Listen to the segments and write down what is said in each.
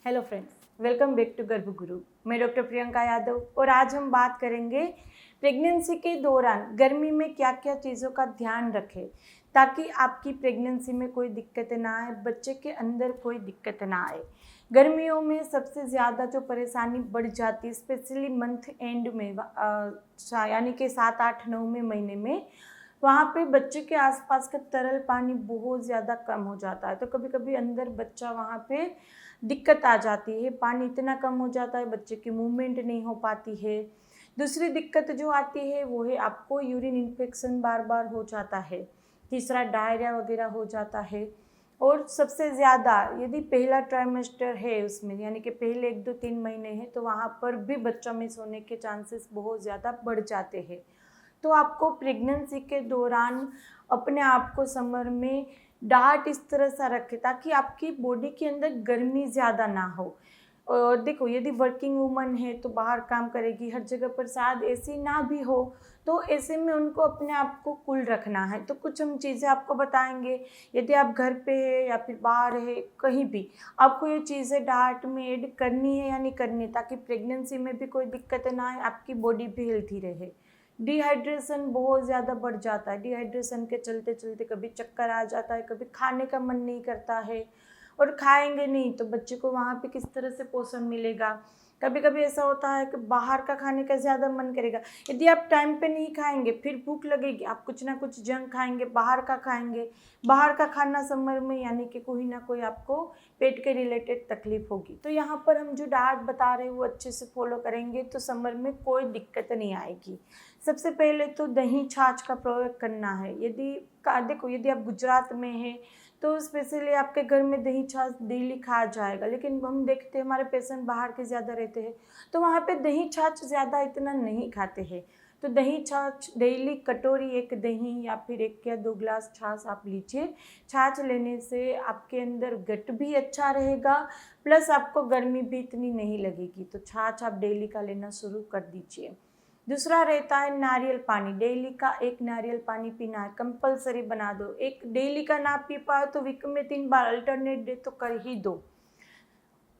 Hello friends, welcome back to Garbhguru. मैं doctor Priyanka Yadav और आज हम बात करेंगे प्रेगनेंसी के दौरान गर्मी में क्या क्या चीज़ों का ध्यान रखें ताकि आपकी प्रेगनेंसी में कोई दिक्कत ना आए, बच्चे के अंदर कोई दिक्कत ना आए। गर्मियों में सबसे ज़्यादा जो परेशानी बढ़ जाती है स्पेशली मंथ एंड में यानी कि 7, 8, 9वें महीने में, वहाँ पे बच्चे के आसपास का तरल पानी बहुत ज़्यादा कम हो जाता है। तो कभी कभी अंदर बच्चा वहाँ पे दिक्कत आ जाती है, पानी इतना कम हो जाता है बच्चे की मूवमेंट नहीं हो पाती है। दूसरी दिक्कत जो आती है वो है आपको यूरिन इन्फेक्शन बार बार हो जाता है। तीसरा डायरिया वगैरह हो जाता है। और सबसे ज़्यादा यदि पहला ट्राइमेस्टर है उसमें यानी कि पहले 1, 2, 3 महीने हैं तो वहाँ पर भी बच्चा मिस होने के चांसेस बहुत ज़्यादा बढ़ जाते हैं। तो आपको प्रेगनेंसी के दौरान अपने आप को समर में डाइट इस तरह से रखें ताकि आपकी बॉडी के अंदर गर्मी ज़्यादा ना हो। और देखो, यदि वर्किंग वूमन है तो बाहर काम करेगी, हर जगह पर शायद एसी ना भी हो, तो ऐसे में उनको अपने आप को कूल रखना है। तो कुछ हम चीज़ें आपको बताएंगे। यदि आप घर पे है या फिर बाहर है, कहीं भी आपको ये चीज़ें डाइट में ऐड करनी है या नहीं करनी है ताकि प्रेगनेंसी में भी कोई दिक्कत ना आए, आपकी बॉडी भी हेल्थी रहे। डिहाइड्रेशन बहुत ज़्यादा बढ़ जाता है। डिहाइड्रेशन के चलते चलते कभी चक्कर आ जाता है, कभी खाने का मन नहीं करता है, और खाएंगे नहीं तो बच्चे को वहाँ पे किस तरह से पोषण मिलेगा। कभी कभी ऐसा होता है कि बाहर का खाने का ज़्यादा मन करेगा, यदि आप टाइम पे नहीं खाएंगे फिर भूख लगेगी, आप कुछ ना कुछ जंक खाएंगे, बाहर का खाएंगे। बाहर का खाना समर में यानी कि कोई ना कोई आपको पेट के रिलेटेड तकलीफ होगी। तो यहाँ पर हम जो डाइट बता रहे हैं वो अच्छे से फॉलो करेंगे तो समर में कोई दिक्कत नहीं आएगी। सबसे पहले तो दही छाछ का प्रयोग करना है। देखो, यदि आप गुजरात में हैं तो स्पेशली आपके घर में दही छाछ डेली खाया जाएगा, लेकिन हम देखते हैं हमारे पेशेंट बाहर के ज़्यादा रहते हैं तो वहाँ पे दही छाछ ज़्यादा इतना नहीं खाते हैं। तो दही छाछ डेली कटोरी 1 दही या फिर 1 या 2 ग्लास छाछ आप लीजिए। छाछ लेने से आपके अंदर गट भी अच्छा रहेगा, प्लस आपको गर्मी भी इतनी नहीं लगेगी। तो छाछ आप डेली का लेना शुरू कर दीजिए। दूसरा रहता है नारियल पानी। डेली का 1 नारियल पानी पीना है, कंपलसरी बना दो। एक डेली का ना पी पाए तो वीक में 3 बार अल्टरनेट डे तो कर ही दो।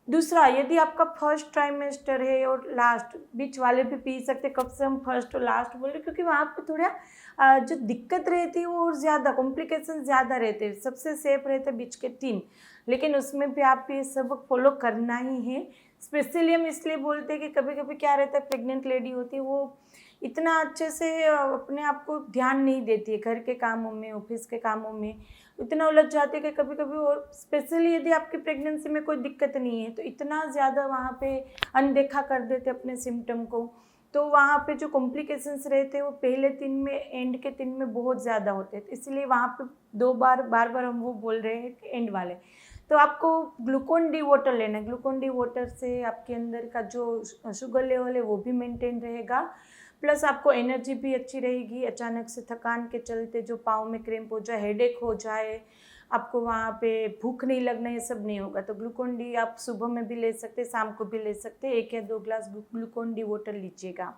दूसरा, यदि आपका फर्स्ट ट्राइमेस्टर है और लास्ट, बीच वाले भी पी सकते। कब से हम फर्स्ट और लास्ट बोल रहे, क्योंकि वहाँ पे थोड़ा जो दिक्कत रहती है वो और ज़्यादा कॉम्प्लिकेशन ज़्यादा रहते हैं। सबसे सेफ रहते बीच के 3, लेकिन उसमें भी आप ये सब फॉलो करना ही है। स्पेशली हम इसलिए बोलते हैं कि कभी कभी क्या रहता है, प्रेग्नेंट लेडी होती है वो इतना अच्छे से अपने आप को ध्यान नहीं देती है, घर के कामों में, ऑफिस के कामों में इतना उलझ जाते हैं कि कभी कभी, और स्पेशली यदि आपकी प्रेगनेंसी में कोई दिक्कत नहीं है तो इतना ज़्यादा वहाँ पे अनदेखा कर देते अपने सिम्टम को। तो वहाँ पे जो कॉम्प्लिकेशंस रहते हैं वो पहले 3 में, एंड के 3 में बहुत ज़्यादा होते हैं। तो इसलिए वहाँ पे 2 बार बार बार हम वो बोल रहे हैं कि एंड वाले। तो आपको ग्लूकोन डी वाटर लेना है। ग्लूकोन डी वाटर से आपके अंदर का जो शुगर लेवल है वो भी मेंटेन रहेगा, प्लस आपको एनर्जी भी अच्छी रहेगी। अचानक से थकान के चलते जो पाँव में क्रैम्प हो जाए, हेडेक हो जाए, आपको वहाँ पे भूख नहीं लगना, ये सब नहीं होगा। तो ग्लूकोन डी आप सुबह में भी ले सकते, शाम को भी ले सकते। 1 या 2 ग्लास ग्लूकोन डी वाटर लीजिएगा।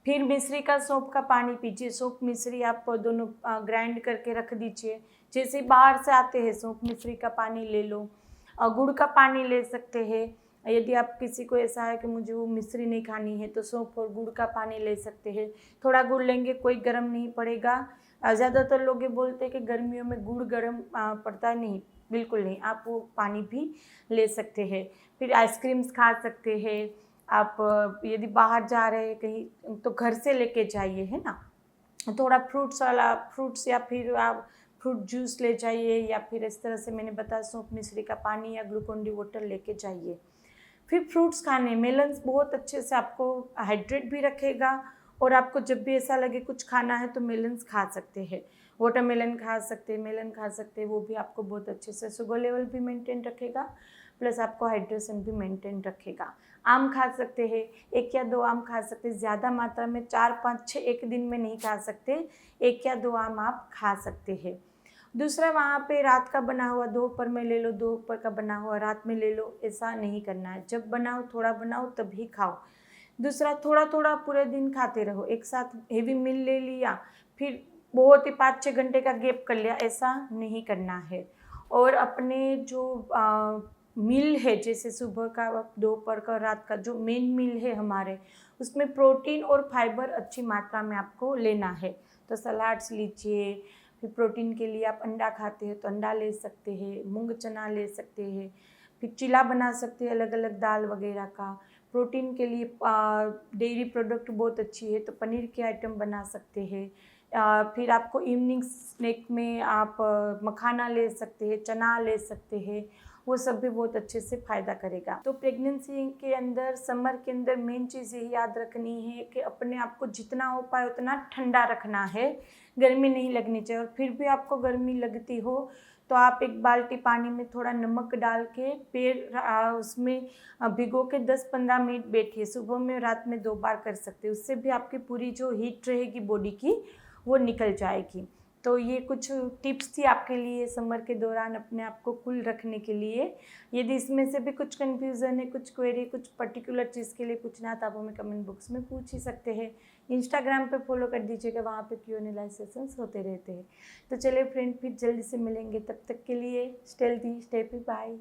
फिर मिश्री का सौंफ का पानी पीजिए। सौंफ मिश्री आप दोनों ग्राइंड करके रख दीजिए। जैसे बाहर से आते हैं सौंफ मिश्री का पानी ले लो। गुड़ का पानी ले सकते हैं। यदि आप किसी को ऐसा है कि मुझे वो मिश्री नहीं खानी है तो सौंफ और गुड़ का पानी ले सकते हैं। थोड़ा गुड़ लेंगे, कोई गर्म नहीं पड़ेगा। ज़्यादातर लोग ये बोलते हैं कि गर्मियों में गुड़ गर्म पड़ता है, नहीं, बिल्कुल नहीं। आप वो पानी भी ले सकते हैं। फिर आइसक्रीम्स खा सकते हैं आप। यदि बाहर जा रहे हैं कहीं तो घर से लेके जाइए, है ना। थोड़ा फ्रूट्स या फिर आप फ्रूट जूस ले जाइए, या फिर इस तरह से मैंने बताया सौंफ मिश्री का पानी या ग्लूकोन डी वाटर लेके जाइए। फिर फ्रूट्स खाने, मेलन्स बहुत अच्छे से आपको हाइड्रेट भी रखेगा, और आपको जब भी ऐसा लगे कुछ खाना है तो मेलन्स खा सकते हैं। वाटरमेलन खा सकते हैं, मेलन खा सकते हैं, वो भी आपको बहुत अच्छे से शुगर लेवल भी मेंटेन रखेगा, प्लस आपको हाइड्रेशन भी मेंटेन रखेगा। आम खा सकते हैं, 1 या 2 आम खा सकते हैं, ज़्यादा मात्रा में 4, 5, 6 एक दिन में नहीं खा सकते। 1 या 2 आम आप खा सकते हैं। दूसरा, वहाँ पे रात का बना हुआ दोपहर में ले लो, दोपहर का बना हुआ रात में ले लो, ऐसा नहीं करना है। जब बनाओ थोड़ा बनाओ तभी खाओ। दूसरा, थोड़ा थोड़ा पूरे दिन खाते रहो। एक साथ हेवी मील ले लिया फिर बहुत ही 5-6 घंटे का गैप कर लिया, ऐसा नहीं करना है। और अपने जो मील है, जैसे सुबह का, दोपहर का, रात का जो मेन मील है हमारे, उसमें प्रोटीन और फाइबर अच्छी मात्रा में आपको लेना है। तो सलाड्स लीजिए, फिर प्रोटीन के लिए आप अंडा खाते हैं तो अंडा ले सकते हैं, मूंग चना ले सकते हैं, फिर चिला बना सकते हैं अलग अलग दाल वगैरह का। प्रोटीन के लिए डेयरी प्रोडक्ट बहुत अच्छी है, तो पनीर के आइटम बना सकते हैं। फिर आपको इवनिंग स्नैक में आप मखाना ले सकते हैं, चना ले सकते हैं, वो सब भी बहुत अच्छे से फ़ायदा करेगा। तो प्रेगनेंसी के अंदर, समर के अंदर मेन चीज़ यही याद रखनी है कि अपने आप को जितना हो पाए उतना ठंडा रखना है, गर्मी नहीं लगनी चाहिए। और फिर भी आपको गर्मी लगती हो तो आप एक बाल्टी पानी में थोड़ा नमक डाल के पैर उसमें भिगो के 10-15 मिनट बैठिए। सुबह में, रात में 2 बार कर सकते हैं। उससे भी आपकी पूरी जो हीट रहेगी बॉडी की वो निकल जाएगी। तो ये कुछ टिप्स थी आपके लिए समर के दौरान अपने आप को कूल रखने के लिए। यदि इसमें से भी कुछ कन्फ्यूज़न है, कुछ क्वेरी, कुछ पर्टिकुलर चीज़ के लिए पूछना है तो आप हमें कमेंट बॉक्स में पूछ ही सकते हैं। इंस्टाग्राम पे फॉलो कर दीजिएगा, वहाँ पे Q&A लाइव सेशंस होते रहते हैं। तो चलिए फ्रेंड, फिर जल्दी से मिलेंगे, तब तक के लिए stay healthy, stay happy, bye.